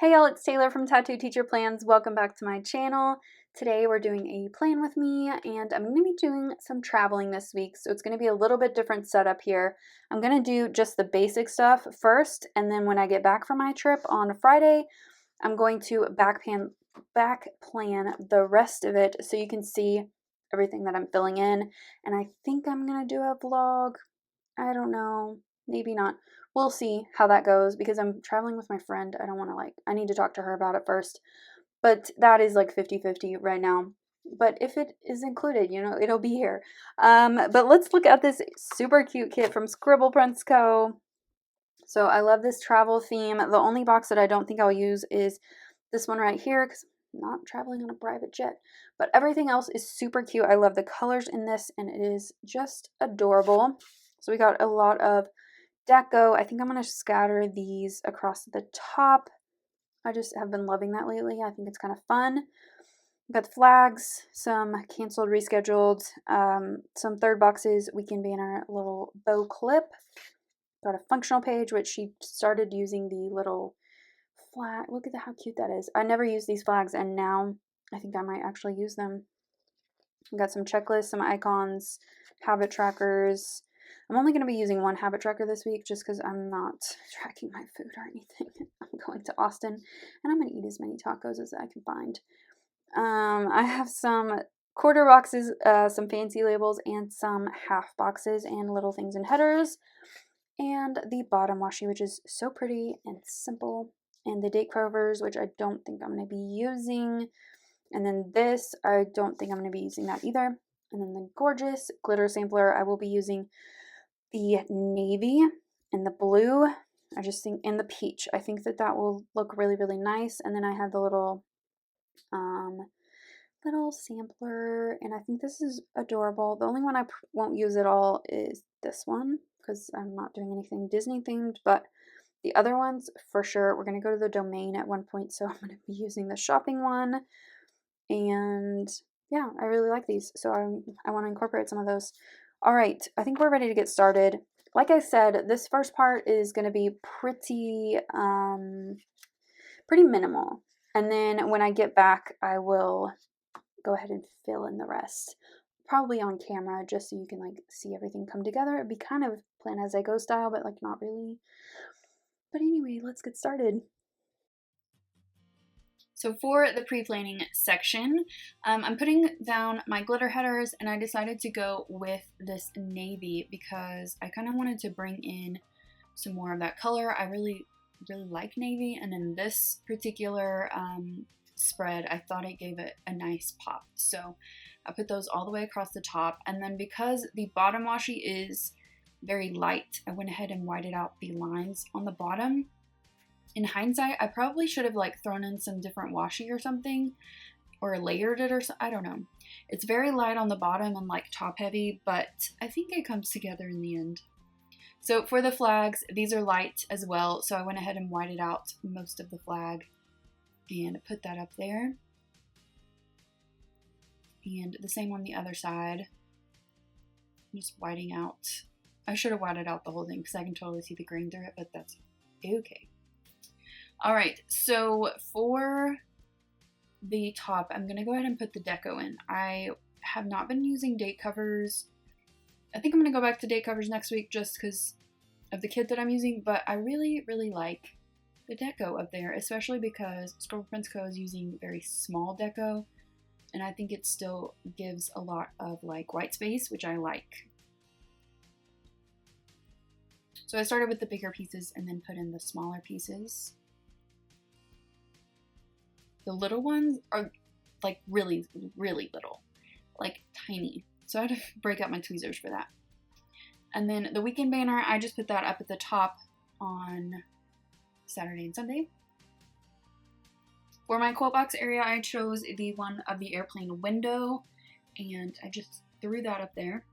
Hey y'all, it's Taylor from Tattooed Teacher Plans. Welcome back to my channel. Today we're doing a plan with me and I'm going to be doing some traveling this week. So it's going to be a little bit different setup here. I'm going to do just the basic stuff first, and then when I get back from my trip on Friday, I'm going to back plan the rest of it so you can see everything that I'm filling in. And I think I'm going to do a vlog. I don't know. Maybe not. We'll see how that goes because I'm traveling with my friend. I don't want to I need to talk to her about it first. But that is like 50-50 right now. But if it is included, it'll be here. But let's look at this super cute kit from Scribble Prints Co. So I love this travel theme. The only box that I don't think I'll use is this one right here because I'm not traveling on a private jet. But everything else is super cute. I love the colors in this and it is just adorable. So we got a lot of deco. I think I'm going to scatter these across the top. I just have been loving that lately. I think it's kind of fun. We've got the flags, some canceled, rescheduled, some third boxes, weekend banner, little bow clip. Got a functional page, which she started using the little flag. Look at how cute that is. I never used these flags, and now I think I might actually use them. We've got some checklists, some icons, habit trackers. I'm only going to be using one habit tracker this week just because I'm not tracking my food or anything. I'm going to Austin and I'm going to eat as many tacos as I can find. I have some quarter boxes, some fancy labels, and some half boxes and little things in headers. And the bottom washi, which is so pretty and simple. And the date covers, which I don't think I'm going to be using. And then this, I don't think I'm going to be using that either. And then the gorgeous glitter sampler, I will be using the navy and the blue. I just think, and the peach. I think that will look really, really nice. And then I have the little sampler, and I think this is adorable. The only one I won't use at all is this one because I'm not doing anything Disney themed, but the other ones for sure. We're going to go to the domain at one point, so I'm going to be using the shopping one. And yeah, I really like these, so I want to incorporate some of those. All right, I think we're ready to get started. Like I said, this first part is going to be pretty minimal. And then when I get back, I will go ahead and fill in the rest. Probably on camera, just so you can see everything come together. It'd be kind of plan as I go style, but not really. But anyway, let's get started. So for the pre-planning section, I'm putting down my glitter headers, and I decided to go with this navy because I kind of wanted to bring in some more of that color. I really, really like navy, and in this particular spread, I thought it gave it a nice pop. So I put those all the way across the top, and then because the bottom washi is very light, I went ahead and whited out the lines on the bottom. In hindsight, I probably should have thrown in some different washi or something, or layered it or something. I don't know. It's very light on the bottom and top heavy, but I think it comes together in the end. So for the flags, these are light as well, so I went ahead and whited out most of the flag and put that up there. And the same on the other side. I'm just whiting out. I should have whited out the whole thing because I can totally see the grain through it, but that's okay. All right, so for the top, I'm going to go ahead and put the deco in. I have not been using date covers. I think I'm going to go back to date covers next week just because of the kit that I'm using, but I really, really like the deco up there, especially because Scribble Prints Co. is using very small deco, and I think it still gives a lot of white space, which I like. So I started with the bigger pieces and then put in the smaller pieces. The little ones are really, really little, tiny. So I had to break out my tweezers for that. And then the weekend banner, I just put that up at the top on Saturday and Sunday. For my quote box area, I chose the one of the airplane window, and I just threw that up there.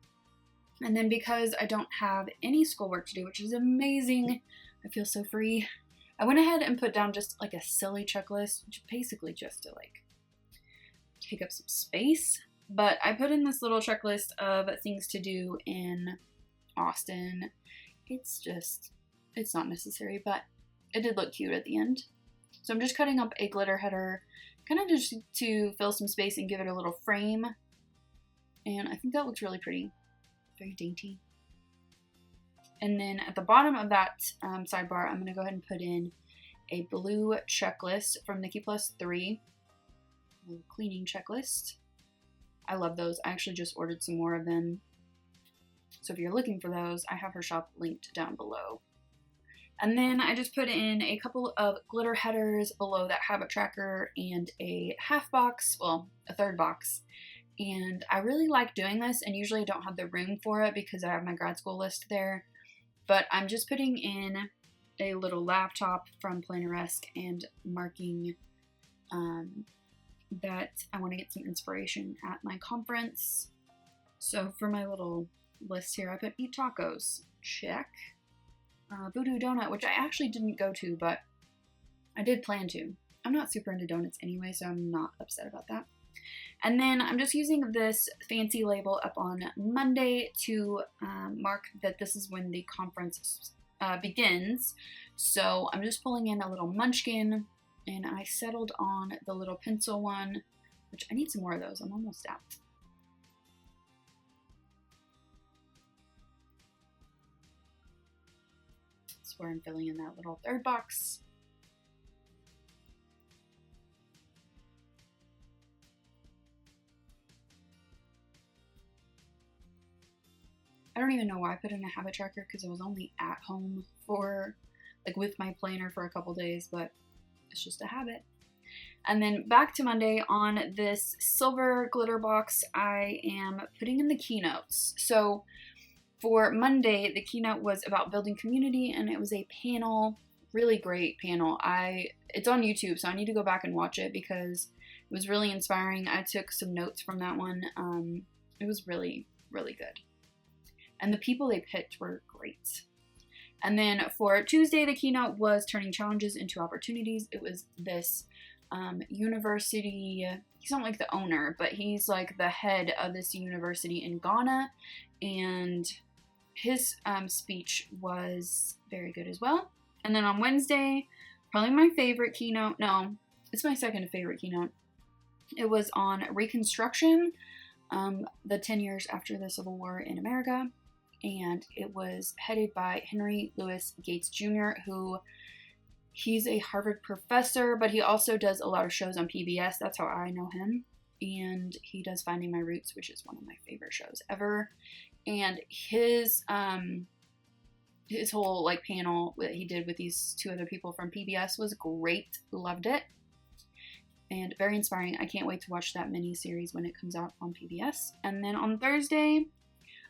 And then because I don't have any schoolwork to do, which is amazing, I feel so free, I went ahead and put down just a silly checklist, which is basically just to take up some space. But I put in this little checklist of things to do in Austin. It's not necessary, but it did look cute at the end. So I'm just cutting up a glitter header, kind of just to fill some space and give it a little frame. And I think that looks really pretty. Very dainty. And then at the bottom of that sidebar, I'm going to go ahead and put in a blue checklist from Nikki Plus 3. A little cleaning checklist. I love those. I actually just ordered some more of them. So if you're looking for those, I have her shop linked down below. And then I just put in a couple of glitter headers below that habit tracker and a half box, well, a third box. And I really like doing this, and usually I don't have the room for it because I have my grad school list there. But I'm just putting in a little laptop from Planneresque and marking that I want to get some inspiration at my conference. So for my little list here, I put eat tacos, check. Voodoo Donut, which I actually didn't go to, but I did plan to. I'm not super into donuts anyway, so I'm not upset about that. And then I'm just using this fancy label up on Monday to mark that this is when the conference begins. So I'm just pulling in a little munchkin, and I settled on the little pencil one, which I need some more of those. I'm almost out. That's where I'm filling in that little third box. I don't even know why I put in a habit tracker because I was only at home for, like, with my planner for a couple days, but it's just a habit. And then back to Monday, on this silver glitter box, I am putting in the keynotes. So for Monday, the keynote was about building community, and it was a panel, really great panel. It's on YouTube, so I need to go back and watch it because it was really inspiring. I took some notes from that one. It was really, really good. And the people they picked were great. And then for Tuesday, the keynote was turning challenges into opportunities. It was this university, he's not like the owner, but he's like the head of this university in Ghana. And his speech was very good as well. And then on Wednesday, probably my favorite keynote, no, it's my second favorite keynote. It was on Reconstruction, the 10 years after the Civil War in America. And it was headed by Henry Louis Gates Jr., who he's a Harvard professor, but he also does a lot of shows on PBS. That's how I know him. And he does Finding My Roots, which is one of my favorite shows ever. And his whole like panel that he did with these two other people from PBS was great. Loved it. And very inspiring. I can't wait to watch that mini series when it comes out on PBS. And then on Thursday,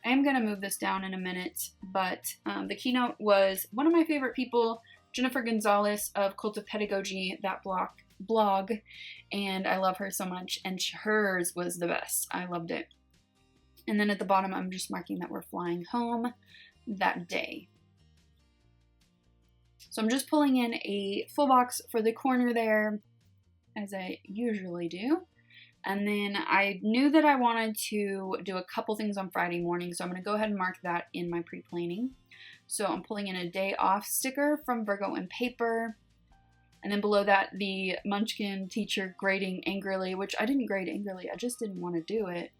I am going to move this down in a minute, but the keynote was one of my favorite people, Jennifer Gonzalez of Cult of Pedagogy, that blog, and I love her so much, and hers was the best. I loved it. And then at the bottom, I'm just marking that we're flying home that day. So I'm just pulling in a full box for the corner there, as I usually do. And then I knew that I wanted to do a couple things on Friday morning, so I'm going to go ahead and mark that in my pre-planning. So I'm pulling in a day off sticker from Virgo and Paper. And then below that, the Munchkin teacher grading angrily, which I didn't grade angrily, I just didn't want to do it.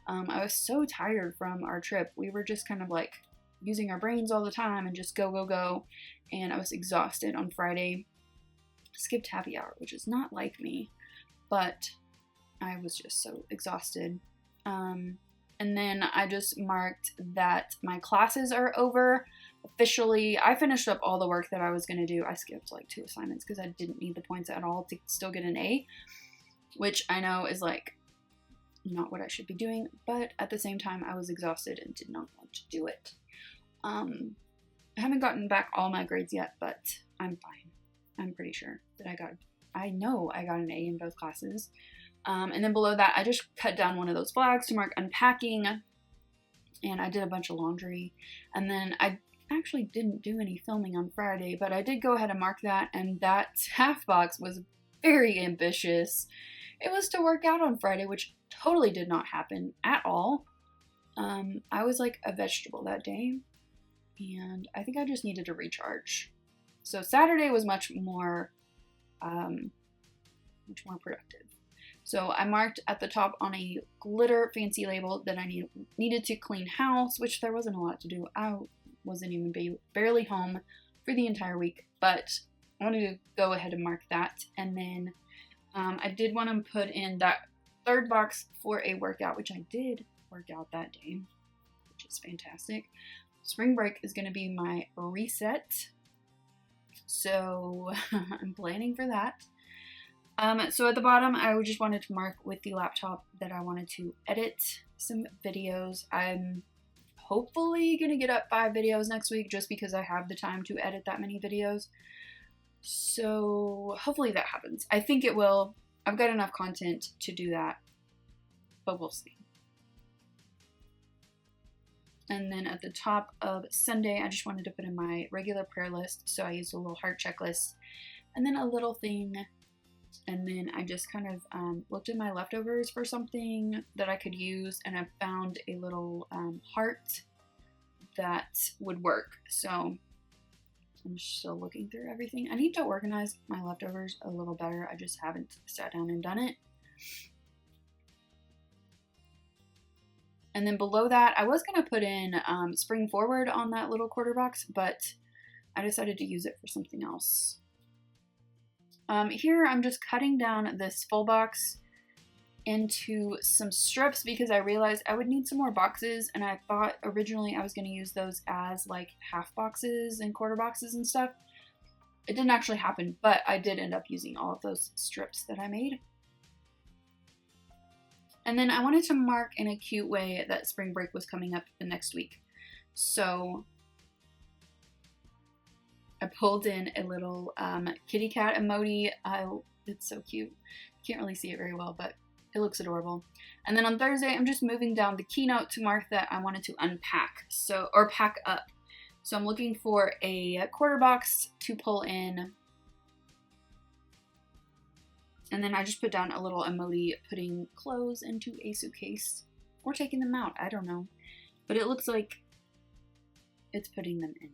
I was so tired from our trip. We were just kind of like using our brains all the time and just go, go, go. And I was exhausted on Friday. Skipped happy hour, which is not like me, but I was just so exhausted. And then I just marked that my classes are over officially. I finished up all the work that I was going to do. I skipped like 2 assignments because I didn't need the points at all to still get an A, which I know is like not what I should be doing, but at the same time I was exhausted and did not want to do it. I haven't gotten back all my grades yet, but I'm fine. I'm pretty sure that I know I got an A in both classes. And then below that, I just cut down one of those flags to mark unpacking, and I did a bunch of laundry. And then I actually didn't do any filming on Friday, but I did go ahead and mark that, and that half box was very ambitious. It was to work out on Friday, which totally did not happen at all. I was like a vegetable that day, and I think I just needed to recharge. So Saturday was much more much more productive. So I marked at the top on a glitter fancy label that I needed to clean house, which there wasn't a lot to do. I wasn't even barely home for the entire week, but I wanted to go ahead and mark that. And then I did want to put in that third box for a workout, which I did work out that day, which is fantastic. Spring break is going to be my reset, so I'm planning for that. So at the bottom, I just wanted to mark with the laptop that I wanted to edit some videos. I'm hopefully going to get up 5 videos next week just because I have the time to edit that many videos. So hopefully that happens. I think it will. I've got enough content to do that, but we'll see. And then at the top of Sunday, I just wanted to put in my regular prayer list. So I used a little heart checklist and then a little thing. And then I just kind of looked at my leftovers for something that I could use, and I found a little heart that would work. So I'm still looking through everything. I need to organize my leftovers a little better. I just haven't sat down and done it. And then below that, I was going to put in spring forward on that little quarter box, but I decided to use it for something else. Here I'm just cutting down this full box into some strips because I realized I would need some more boxes, and I thought originally I was going to use those as like half boxes and quarter boxes and stuff. It didn't actually happen, but I did end up using all of those strips that I made. And then I wanted to mark in a cute way that spring break was coming up the next week. So I pulled in a little kitty cat emoji. It's so cute. Can't really see it very well, but it looks adorable. And then on Thursday, I'm just moving down the keynote to mark that I wanted to unpack, or pack up. So I'm looking for a quarter box to pull in. And then I just put down a little emoji putting clothes into a suitcase or taking them out. I don't know, but it looks like it's putting them in.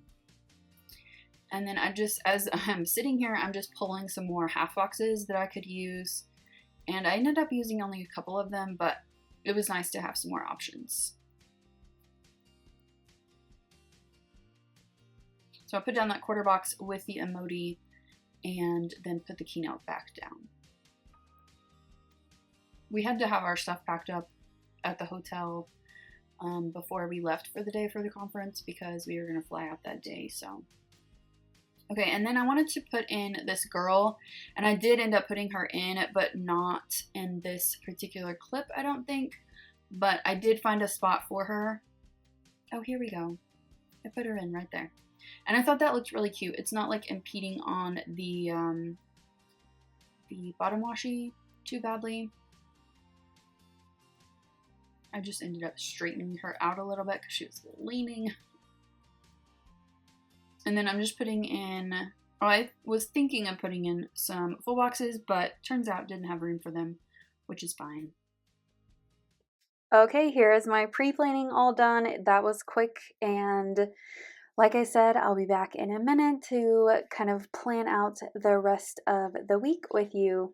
And then as I'm sitting here, I'm just pulling some more half boxes that I could use. And I ended up using only a couple of them, but it was nice to have some more options. So I put down that quarter box with the emoji and then put the keynote back down. We had to have our stuff packed up at the hotel before we left for the day for the conference because we were going to fly out that day, so. Okay, and then I wanted to put in this girl, and I did end up putting her in, but not in this particular clip, I don't think. But I did find a spot for her. Oh, here we go. I put her in right there. And I thought that looked really cute. It's not like impeding on the bottom washi too badly. I just ended up straightening her out a little bit because she was leaning. And then I'm just putting in, I was thinking of putting in some full boxes, but turns out didn't have room for them, which is fine. Okay, here is my pre-planning all done. That was quick, and like I said, I'll be back in a minute to kind of plan out the rest of the week with you.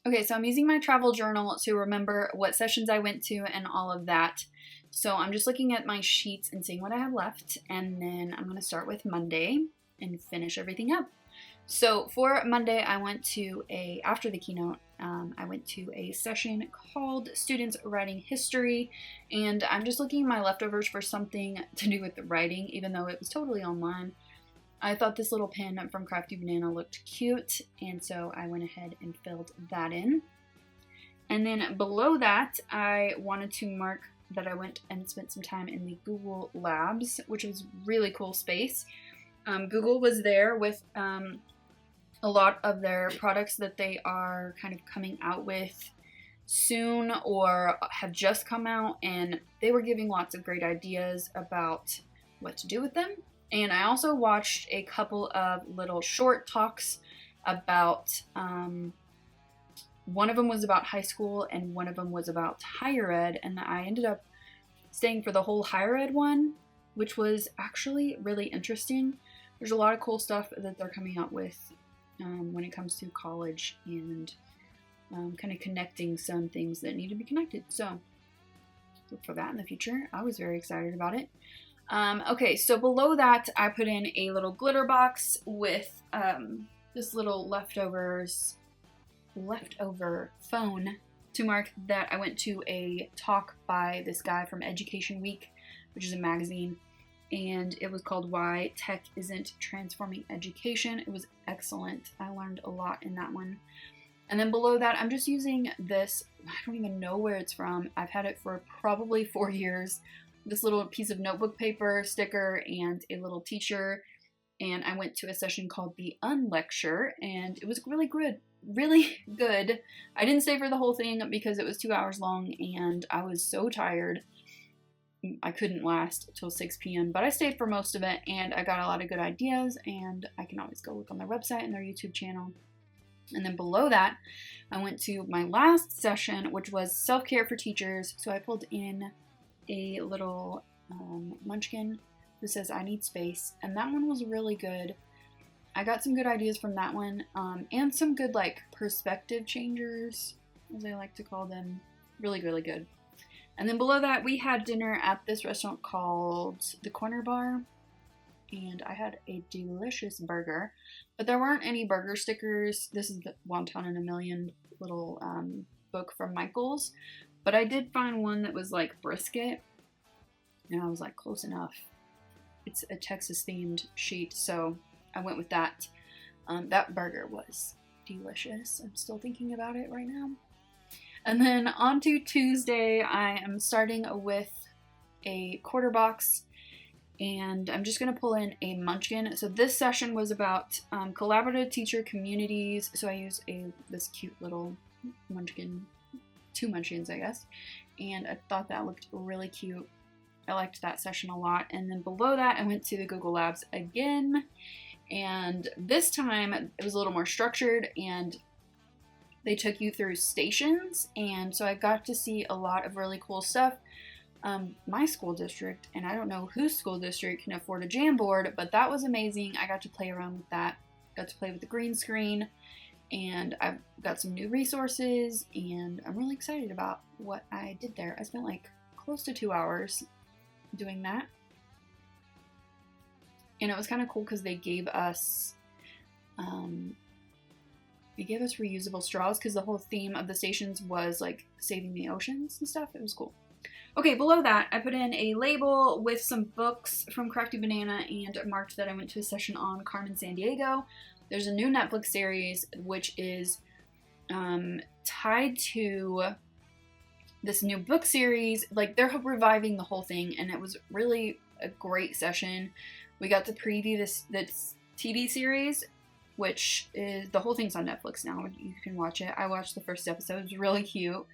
Okay, so I'm using my travel journal to remember what sessions I went to and all of that. So I'm just looking at my sheets and seeing what I have left, and then I'm going to start with Monday and finish everything up. So for Monday, I went to after the keynote, I went to a session called Students Writing History, and I'm just looking at my leftovers for something to do with the writing, even though it was totally online. I thought this little pin from Crafty Banana looked cute, and so I went ahead and filled that in. And then below that, I wanted to mark that I went and spent some time in the Google Labs, which was really cool space. Google was there with a lot of their products that they are kind of coming out with soon or have just come out, and they were giving lots of great ideas about what to do with them. And I also watched a couple of little short talks about, one of them was about high school and one of them was about higher ed, and I ended up staying for the whole higher ed one, which was actually really interesting. There's a lot of cool stuff that they're coming out with when it comes to college and kind of connecting some things that need to be connected. So look for that in the future. I was very excited about it. Okay, so below that, I put in a little glitter box with this little leftover phone to mark that I went to a talk by this guy from Education Week, which is a magazine, and it was called Why Tech Isn't Transforming Education. It was excellent. I learned a lot in that one. And then below that, I'm just using this, I don't even know where it's from. I've had it for probably 4 years. This little piece of notebook paper, sticker, and a little teacher. And I went to a session called the Unlecture, and it was really good. Really good. I didn't stay for the whole thing because it was 2 hours long, and I was so tired. I couldn't last till 6 p.m., but I stayed for most of it, and I got a lot of good ideas, and I can always go look on their website and their YouTube channel. And then below that, I went to my last session, which was self-care for teachers. So I pulled in a little munchkin who says, "I need space," and that one was really good. I got some good ideas from that one, and some good like perspective changers, as I like to call them. Really, really good. And then below that, we had dinner at this restaurant called The Corner Bar, and I had a delicious burger, but there weren't any burger stickers. This is the Wonton in a Million little book from Michaels, but I did find one that was like brisket, and I was like, close enough. It's a Texas themed sheet, so I went with that. That burger was delicious. I'm still thinking about it right now. And then on to Tuesday, I am starting with a quarter box, and I'm just going to pull in a munchkin. So this session was about collaborative teacher communities. So I used this cute little munchkin, 2 munchkins, I guess, and I thought that looked really cute. I liked that session a lot. And then below that, I went to the Google Labs again, and this time it was a little more structured, and they took you through stations, and so I got to see a lot of really cool stuff. My school district, and I don't know whose school district can afford a Jamboard, but that was amazing. I got to play around with that, got to play with the green screen, and I've got some new resources, and I'm really excited about what I did there. I spent like close to 2 hours doing that, and it was kind of cool because they gave us reusable straws, because the whole theme of the stations was like saving the oceans and stuff. It was cool. Okay, below that, I put in a label with some books from Crafty Banana and marked that I went to a session on Carmen Sandiego. There's a new Netflix series which is tied to this new book series. Like, they're reviving the whole thing, and it was really a great session. We got to preview this TV series, which is, the whole thing's on Netflix now. You can watch it. I watched the first episode. It was really cute.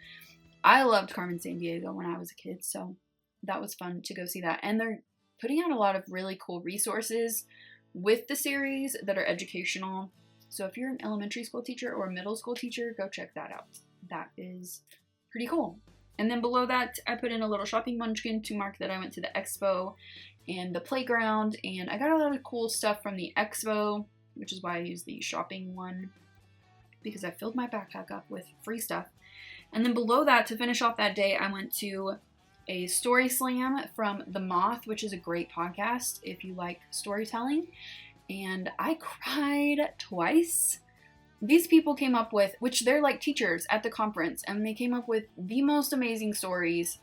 I loved Carmen Sandiego when I was a kid, so that was fun to go see that. And they're putting out a lot of really cool resources with the series that are educational. So if you're an elementary school teacher or a middle school teacher, go check that out. That is pretty cool. And then below that, I put in a little shopping munchkin to mark that I went to the expo and the playground, and I got a lot of cool stuff from the expo, which is why I used the shopping one. because I filled my backpack up with free stuff. And then below that, to finish off that day, I went to a story slam from The Moth, which is a great podcast if you like storytelling. And I cried twice. These people came up with, which they're like teachers at the conference, and they came up with the most amazing stories.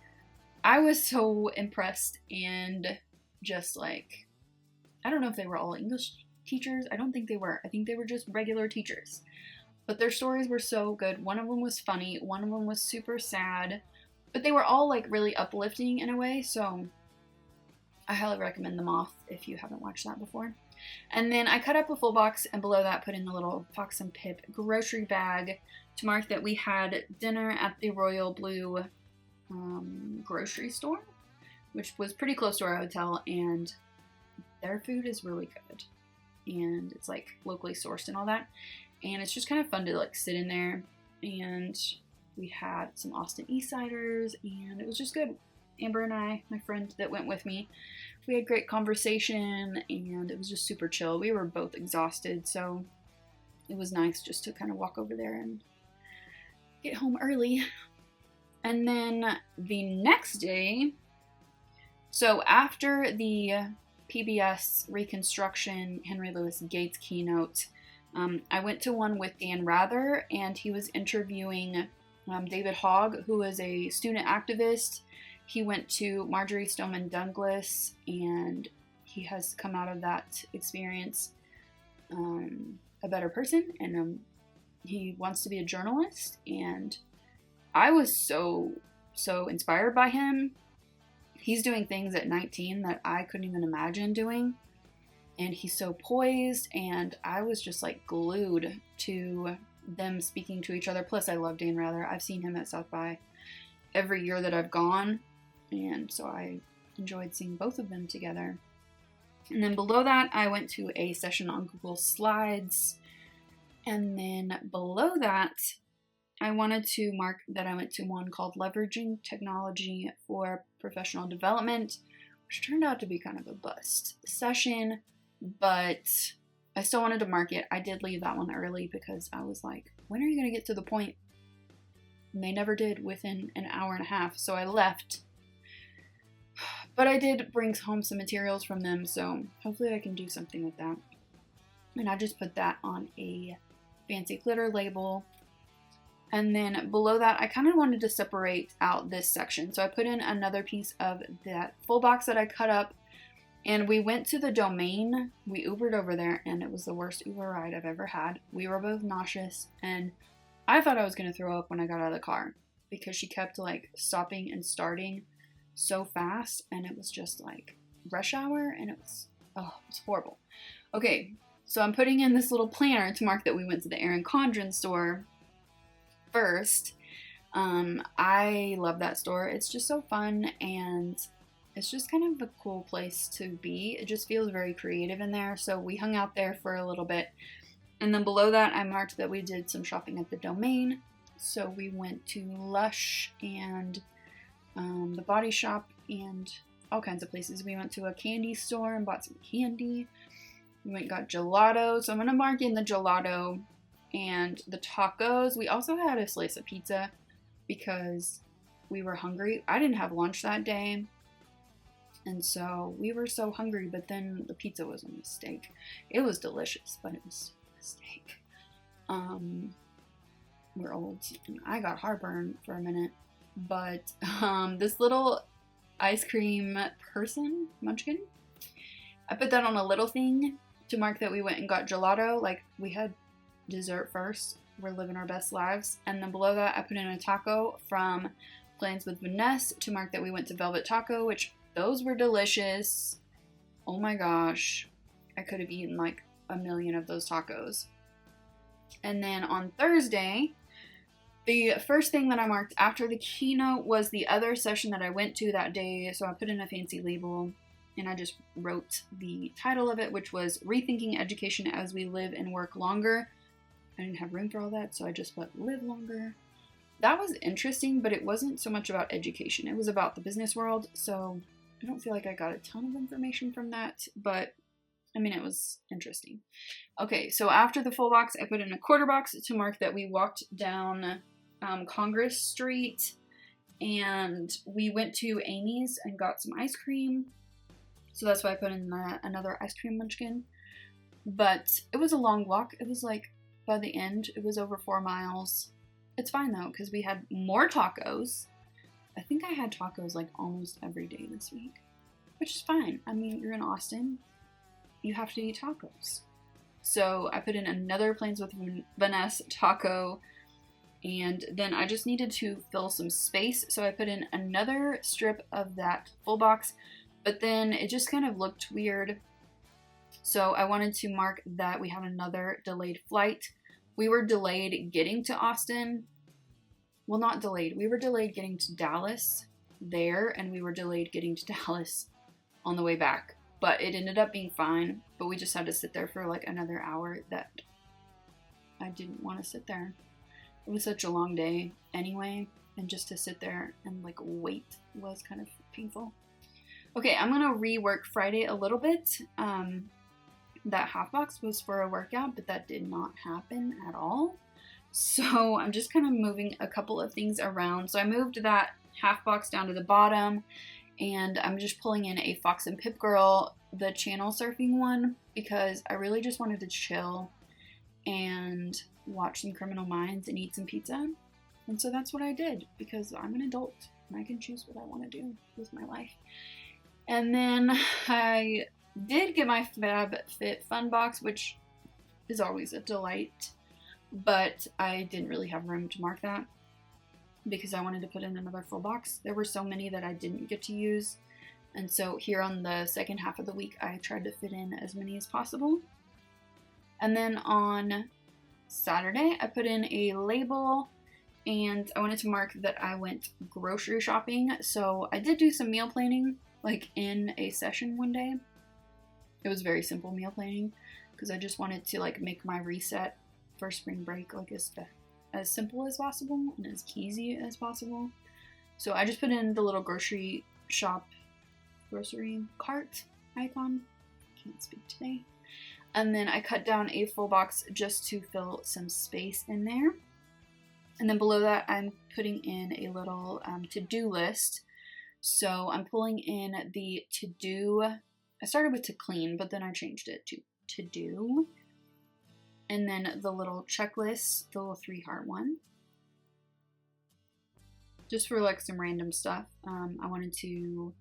I was so impressed and just like, I don't know if they were all English teachers. I don't think they were. I think they were just regular teachers. But their stories were so good. One of them was funny. One of them was super sad. But they were all like really uplifting in a way. So I highly recommend The Moth if you haven't watched that before. And then I cut up a full box, and below that put in the little Fox and Pip grocery bag to mark that we had dinner at the Royal Blue grocery store, which was pretty close to our hotel, and their food is really good. And it's like locally sourced and all that. And it's just kind of fun to like sit in there. And we had some Austin East ciders, and it was just good. Amber and I, my friend that went with me, we had great conversation, and it was just super chill. We were both exhausted, so it was nice just to kind of walk over there and get home early. And then the next day, so after the PBS Reconstruction Henry Louis Gates keynote, I went to one with Dan Rather, and he was interviewing David Hogg, who is a student activist. He went to Marjorie Stoneman Douglas, and he has come out of that experience a better person, and he wants to be a journalist, and I was so inspired by him. He's doing things at 19 that I couldn't even imagine doing, and he's so poised, and I was just like glued to them speaking to each other. Plus I love Dan Rather. I've seen him at South by every year that I've gone, and so I enjoyed seeing both of them together. And then below that, I went to a session on Google Slides. And then below that, I wanted to mark that I went to one called Leveraging Technology for Professional Development, which turned out to be kind of a bust session, but I still wanted to mark it. I did leave that one early because I was like, when are you going to get to the point? And they never did within an hour and a half, so I left. But I did bring home some materials from them, so hopefully I can do something with that. And I just put that on a fancy glitter label. And then below that, I kind of wanted to separate out this section. So I put in another piece of that full box that I cut up, and we went to the Domain. We Ubered over there, and it was the worst Uber ride I've ever had. We were both nauseous, and I thought I was going to throw up when I got out of the car because she kept like stopping and starting so fast, and it was just like rush hour, and it was horrible. Okay, so I'm putting in this little planner to mark that we went to the Erin Condren store first. I love that store. It's just so fun, and it's just kind of a cool place to be. It just feels very creative in there, so we hung out there for a little bit. And then below that, I marked that we did some shopping at the Domain. So we went to Lush and the Body Shop and all kinds of places. We went to a candy store and bought some candy. We went and got gelato. So I'm going to mark in the gelato and the tacos. We also had a slice of pizza because we were hungry. I didn't have lunch that day, and so we were so hungry, but then the pizza was a mistake. It was delicious, but it was a mistake. We're old, and I got heartburn for a minute, but this little ice cream person, munchkin, I put that on a little thing to mark that we went and got gelato. Like, we had dessert first. We're living our best lives. And then below that, I put in a taco from Plans with Vanessa to mark that we went to Velvet Taco, which those were delicious. Oh my gosh. I could have eaten like a million of those tacos. And then on Thursday, the first thing that I marked after the keynote was the other session that I went to that day. So I put in a fancy label, and I just wrote the title of it, which was Rethinking Education as We Live and Work Longer. I didn't have room for all that, so I just put Live Longer. That was interesting, but it wasn't so much about education. It was about the business world, so I don't feel like I got a ton of information from that, but I mean, it was interesting. Okay, so after the full box, I put in a quarter box to mark that we walked down Congress Street, and we went to Amy's and got some ice cream. So that's why I put in another ice cream munchkin. But it was a long walk. It was like, by the end, it was over 4 miles. It's fine though, because we had more tacos. I think I had tacos like almost every day this week, which is fine. I mean, you're in Austin, you have to eat tacos. So I put in another Plans with Vanessa taco, and then I just needed to fill some space. So I put in another strip of that full box, but then it just kind of looked weird. So I wanted to mark that we had another delayed flight. We were delayed getting to Austin. Well, not delayed. We were delayed getting to Dallas there, and we were delayed getting to Dallas on the way back. But it ended up being fine. But we just had to sit there for like another hour that I didn't want to sit there. It was such a long day anyway, and just to sit there and like wait was kind of painful. Okay, I'm gonna rework Friday a little bit. That half box was for a workout, but that did not happen at all. So I'm just kind of moving a couple of things around. So I moved that half box down to the bottom, and I'm just pulling in a Fox and Pip Girl, the channel surfing one, because I really just wanted to chill and watch some Criminal Minds and eat some pizza. And so that's what I did, because I'm an adult and I can choose what I want to do with my life. And then I did get my FabFit Fun box, which is always a delight, but I didn't really have room to mark that because I wanted to put in another full box. There were so many that I didn't get to use, and so here on the second half of the week I tried to fit in as many as possible. And then on Saturday I put in a label, and I wanted to mark that I went grocery shopping. So I did do some meal planning like in a session one day. It was very simple meal planning because I just wanted to like make my reset for spring break like as simple as possible and as easy as possible. So I just put in the little grocery cart icon. Can't speak today. And then I cut down a full box just to fill some space in there. And then below that I'm putting in a little to-do list. So I'm pulling in the to-do. I started with to clean, but then I changed it to do. And then the little checklist, the little 3-heart one. Just for like some random stuff. I wanted to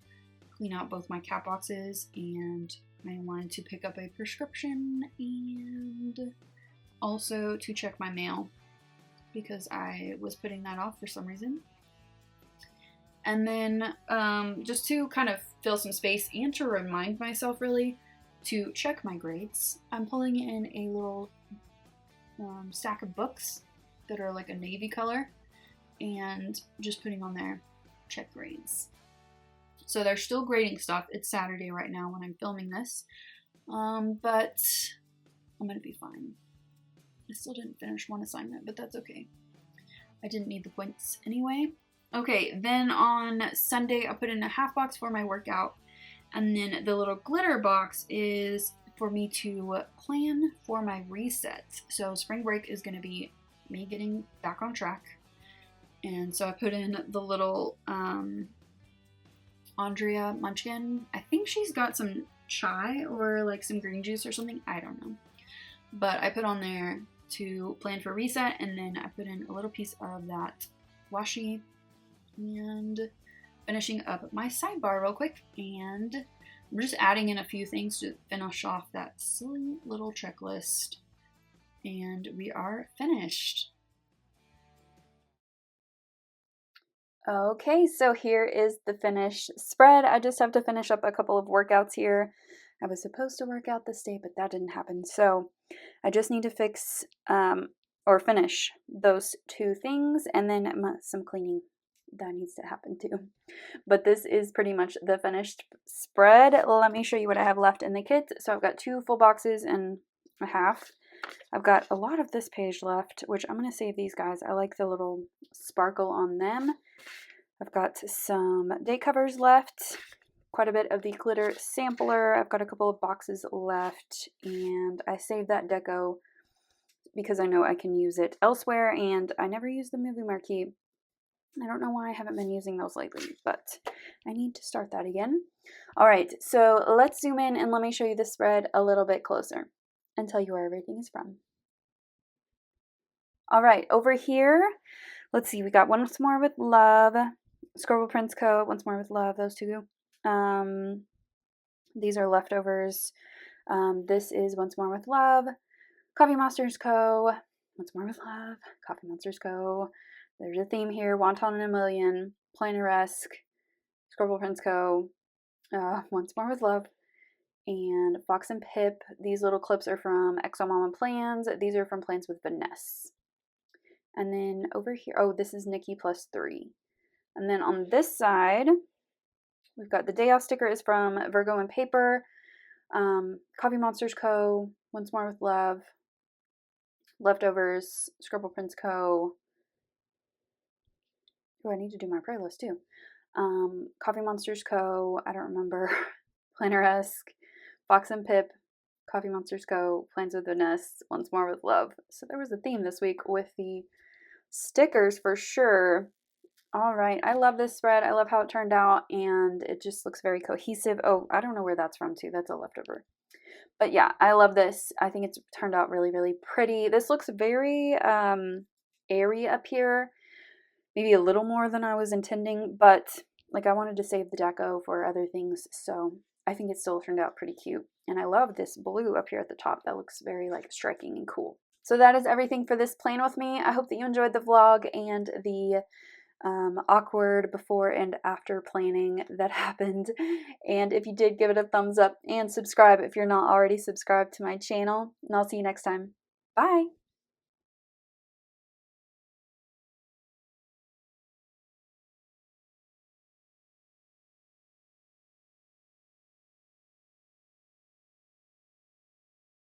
clean out both my cat boxes, and I wanted to pick up a prescription, and also to check my mail because I was putting that off for some reason. And then just to kind of fill some space and to remind myself really to check my grades, I'm pulling in a little stack of books that are like a navy color and just putting on there check grades. So they're still grading stuff. It's Saturday right now when I'm filming this, but I'm gonna be fine. I still didn't finish one assignment, but that's okay. I didn't need the points anyway. Okay, then on Sunday, I put in a half box for my workout, and then the little glitter box is for me to plan for my reset. So spring break is going to be me getting back on track, and so I put in the little Andrea munchkin. I think she's got some chai or like some green juice or something. I don't know, but I put on there to plan for reset, and then I put in a little piece of that washi. And finishing up my sidebar real quick, and I'm just adding in a few things to finish off that silly little checklist, and we are finished. Okay, so here is the finished spread. I just have to finish up a couple of workouts here. I was supposed to work out this day, but that didn't happen, so I just need to fix or finish those 2 things, and then some cleaning that needs to happen too. But this is pretty much the finished spread. Let me show you what I have left in the kit. So I've got 2 full boxes and a half. I've got a lot of this page left, which I'm going to save these guys. I like the little sparkle on them. I've got some day covers left. quite a bit of the glitter sampler. I've got a couple of boxes left, and I saved that deco because I know I can use it elsewhere, and I never use the movie marquee. I don't know why I haven't been using those lately, but I need to start that again. All right, so let's zoom in and let me show you the spread a little bit closer and tell you where everything is from. All right, over here, let's see, we got Once More with Love, Scribble Prints Co., Once More with Love, those two. These are leftovers. This is Once More with Love, Coffee Monsters Co., Once More with Love, Coffee Monsters Co. There's a theme here, Wonton and a Million, Planner-esque, Scribble Prints Co., Once More with Love, and Fox and Pip. These little clips are from Exo Mama Plans. These are from Plans with Vanessa. And then over here, oh, this is Nikki plus 3. And then on this side, we've got the Day Off sticker is from Virgo and Paper, Coffee Monsters Co., Once More with Love, Leftovers, Scribble Prints Co. Oh, I need to do my prayer list too. Coffee Monsters Co., I don't remember, Planner-esque, Fox and Pip, Coffee Monsters Co., Plans with Vanessa, Once More with Love. So there was a theme this week with the stickers for sure. All right, I love this spread. I love how it turned out, and it just looks very cohesive. Oh, I don't know where that's from too. That's a leftover. But yeah, I love this. I think it's turned out really, really pretty. This looks very airy up here. Maybe a little more than I was intending, but like I wanted to save the deco for other things, so I think it still turned out pretty cute. And I love this blue up here at the top. That looks very like striking and cool. So that is everything for this plan with me. I hope that you enjoyed the vlog and the awkward before and after planning that happened. And if you did, give it a thumbs up and subscribe if you're not already subscribed to my channel. And I'll see you next time. Bye!